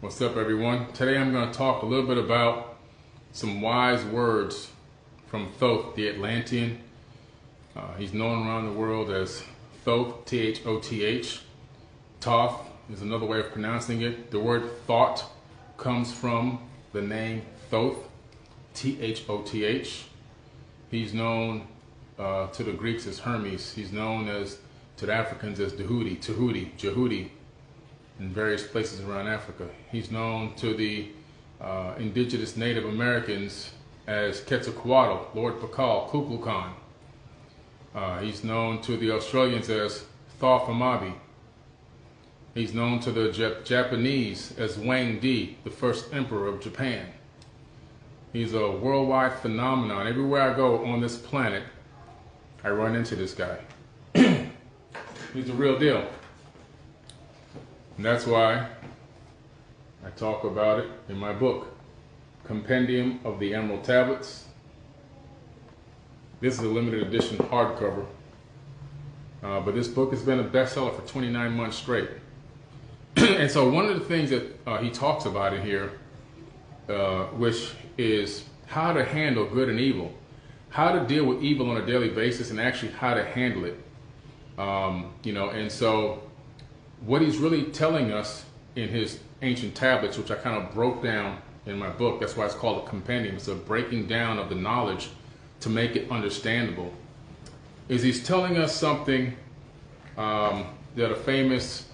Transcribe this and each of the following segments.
What's up, everyone? Today I'm going to talk a little bit about some wise words from Thoth, the Atlantean. He's known around the world as Thoth, T-H-O-T-H. Thoth is another way of pronouncing it. The word thought comes from the name Thoth, T-H-O-T-H. He's known to the Greeks as Hermes. He's known to the Africans as Tahuti, Jehudi, in various places around Africa. He's known to the indigenous Native Americans as Quetzalcoatl, Lord Pakal, Kukulkan. He's known to the Australians as Thoth. He's known to the Japanese as Wang Di, the first emperor of Japan. He's a worldwide phenomenon. Everywhere I go on this planet, I run into this guy. He's the real deal. And that's why I talk about it in my book, Compendium of the Emerald Tablets. This is a limited edition hardcover, but this book has been a bestseller for 29 months straight. And so one of the things that he talks about in here, which is how to handle good and evil, how to deal with evil on a daily basis, and actually how to handle it. And so what he's really telling us in his ancient tablets, which I kind of broke down in my book, that's why it's called a compendium. It's a breaking down of the knowledge to make it understandable, is he's telling us something that a famous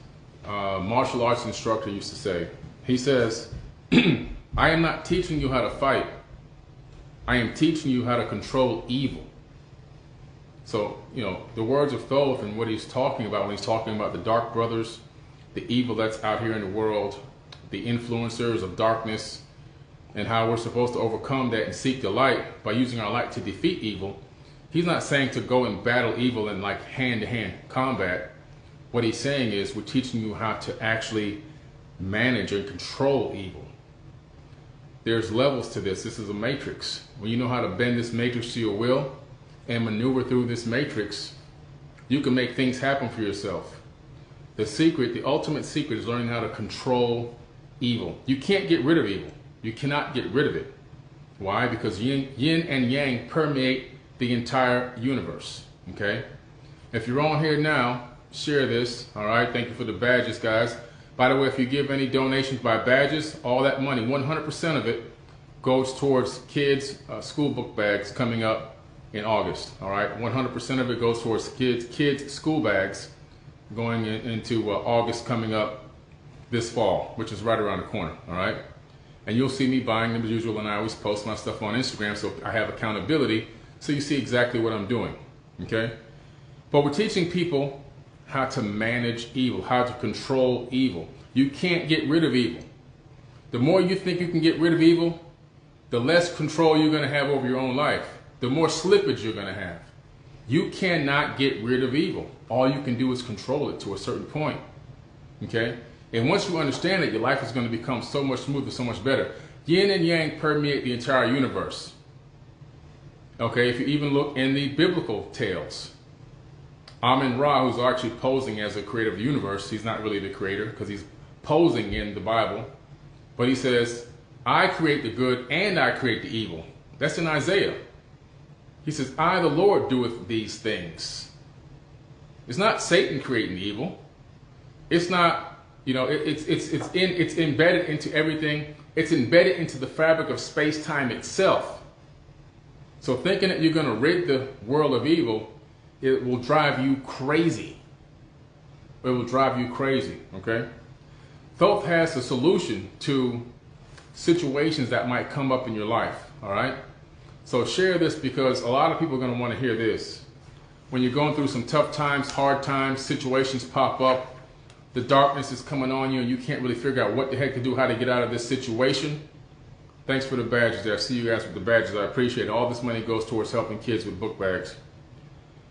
martial arts instructor used to say. He says, I am not teaching you how to fight. I am teaching you how to control evil. So, the words of Thoth and what he's talking about when he's talking about the dark brothers, the evil that's out here in the world, the influencers of darkness, and how we're supposed to overcome that and seek the light by using our light to defeat evil. He's not saying to go and battle evil in like hand-to-hand combat. What he's saying is we're teaching you how to actually manage and control evil. There's levels to this. This is a matrix. When you know how to bend this matrix to your will and maneuver through this matrix, you can make things happen for yourself. The secret, the ultimate secret, is learning how to control evil. You can't get rid of evil. You cannot get rid of it. Why? Because yin and yang permeate the entire universe. Okay? If you're on here now, share this. All right? Thank you for the badges, guys. By the way, if you give any donations by badges, all that money, 100% of it, goes towards kids' school book bags coming up in August. All right, 100% of it goes towards kids' school bags going into August coming up this fall, which is right around the corner. All right, and you'll see me buying them as usual, and I always post my stuff on Instagram, so I have accountability, so you see exactly what I'm doing. Okay, but we're teaching people how to manage evil, how to control evil. You can't get rid of evil. The more you think you can get rid of evil, the less control you're going to have over your own life. The more slippage you're going to have. You cannot get rid of evil. All you can do is control it to a certain point. Okay? And once you understand it, your life is going to become so much smoother, so much better. Yin and yang permeate the entire universe. Okay? If you even look in the biblical tales, Amun-Ra, who's actually posing as a creator of the universe, he's not really the creator because he's posing in the Bible, but he says, I create the good and I create the evil. That's in Isaiah. He says, I, the Lord, doeth these things. It's not Satan creating evil. It's not, it's embedded into everything. It's embedded into the fabric of space-time itself. So thinking that you're going to rid the world of evil, it will drive you crazy. It will drive you crazy, okay? Thoth has a solution to situations that might come up in your life, all right? So share this because a lot of people are going to want to hear this. When you're going through some tough times, hard times, situations pop up, the darkness is coming on you and you can't really figure out what the heck to do, how to get out of this situation. Thanks for the badges there. I see you guys with the badges. I appreciate it. All this money goes towards helping kids with book bags.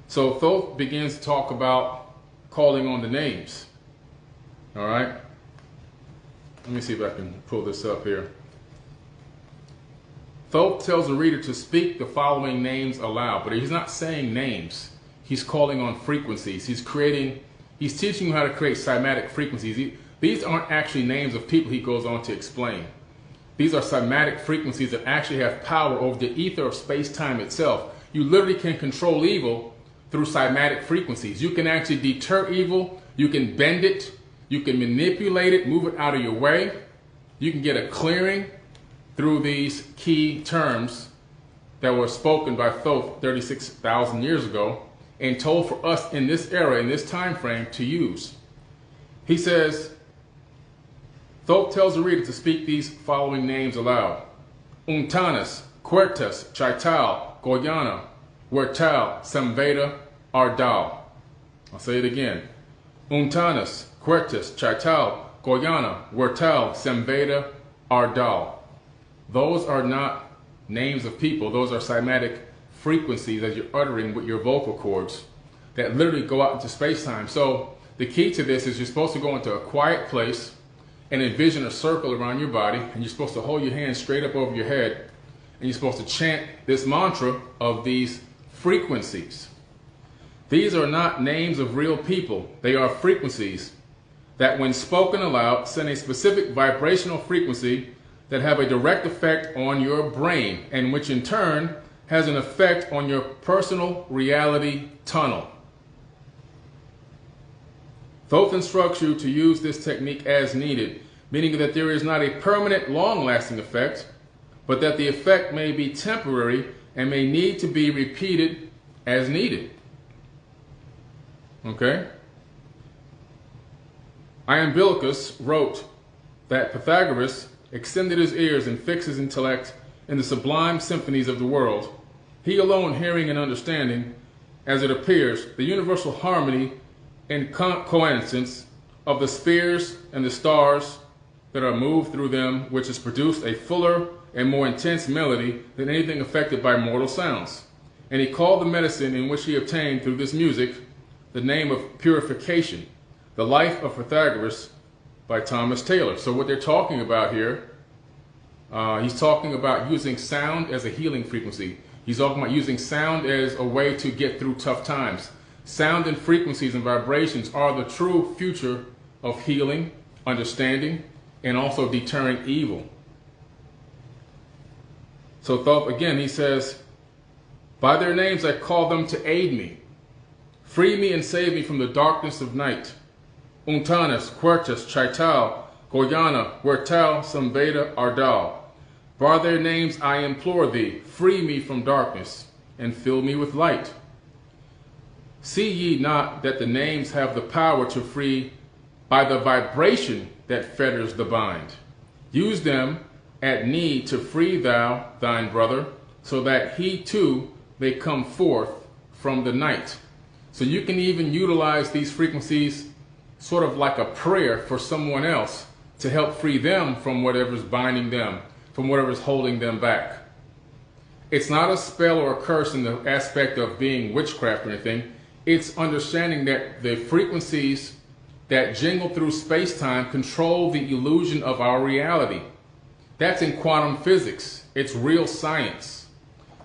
So Thoth begins to talk about calling on the names. All right? Let me see if I can pull this up here. Thoth tells the reader to speak the following names aloud, but he's not saying names. He's calling on frequencies. He's teaching you how to create somatic frequencies. These aren't actually names of people, he goes on to explain. These are somatic frequencies that actually have power over the ether of space-time itself. You literally can control evil through somatic frequencies. You can actually deter evil, you can bend it, you can manipulate it, move it out of your way. You can get a clearing through these key terms that were spoken by Thoth 36,000 years ago and told for us in this era, in this time frame, to use. He says, Thoth tells the reader to speak these following names aloud. Untanas, Quertas, Chaital, Goyana, Huertal, Samveda, Ardal. I'll say it again. Untanas, Quertas, Chaital, Goyana, Huertal, Samveda, Ardal. Those are not names of people. Those are somatic frequencies that you're uttering with your vocal cords that literally go out into space-time. So the key to this is you're supposed to go into a quiet place and envision a circle around your body, and you're supposed to hold your hands straight up over your head, and you're supposed to chant this mantra of these frequencies. These are not names of real people. They are frequencies that, when spoken aloud, send a specific vibrational frequency that have a direct effect on your brain, and which in turn has an effect on your personal reality tunnel. Thoth instructs you to use this technique as needed, meaning that there is not a permanent, long-lasting effect, but that the effect may be temporary and may need to be repeated as needed. Okay? Iamblichus wrote that Pythagoras extended his ears and fixed his intellect in the sublime symphonies of the world, he alone hearing and understanding, as it appears, the universal harmony and coincidence of the spheres and the stars that are moved through them, which has produced a fuller and more intense melody than anything affected by mortal sounds. And he called the medicine in which he obtained through this music the name of purification, The Life of Pythagoras by Thomas Taylor. So what they're talking about here, he's talking about using sound as a healing frequency. He's talking about using sound as a way to get through tough times. Sound and frequencies and vibrations are the true future of healing, understanding, and also deterring evil. So Thoth, again, he says, by their names I call them to aid me. Free me and save me from the darkness of night. Untanas, Quertas, Chaital, Goyana, Huertal, Samveda, Ardal. By their names I implore thee, free me from darkness, and fill me with light. See ye not that the names have the power to free by the vibration that fetters the bind? Use them at need to free thou thine brother, so that he too may come forth from the night. So you can even utilize these frequencies sort of like a prayer for someone else to help free them from whatever's binding them, from whatever's holding them back. It's not a spell or a curse in the aspect of being witchcraft or anything. It's understanding that the frequencies that jingle through space-time control the illusion of our reality. That's in quantum physics. It's real science.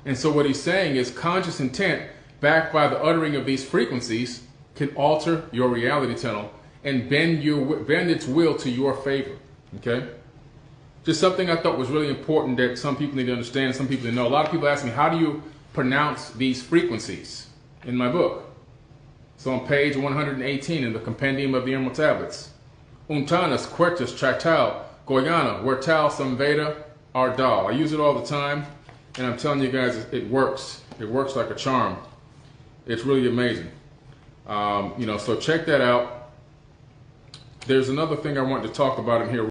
And so what he's saying is conscious intent backed by the uttering of these frequencies can alter your reality tunnel and bend its will to your favor. Okay? Just something I thought was really important that some people need to understand, some people need to know. A lot of people ask me, how do you pronounce these frequencies in my book? So on page 118 in the Compendium of the Emerald Tablets. Untanas, Quertas, Chaital, Goyana, Huertal, Samveda, Ardal. I use it all the time, and I'm telling you guys, it works. It works like a charm. It's really amazing. So check that out. There's another thing I want to talk about in here.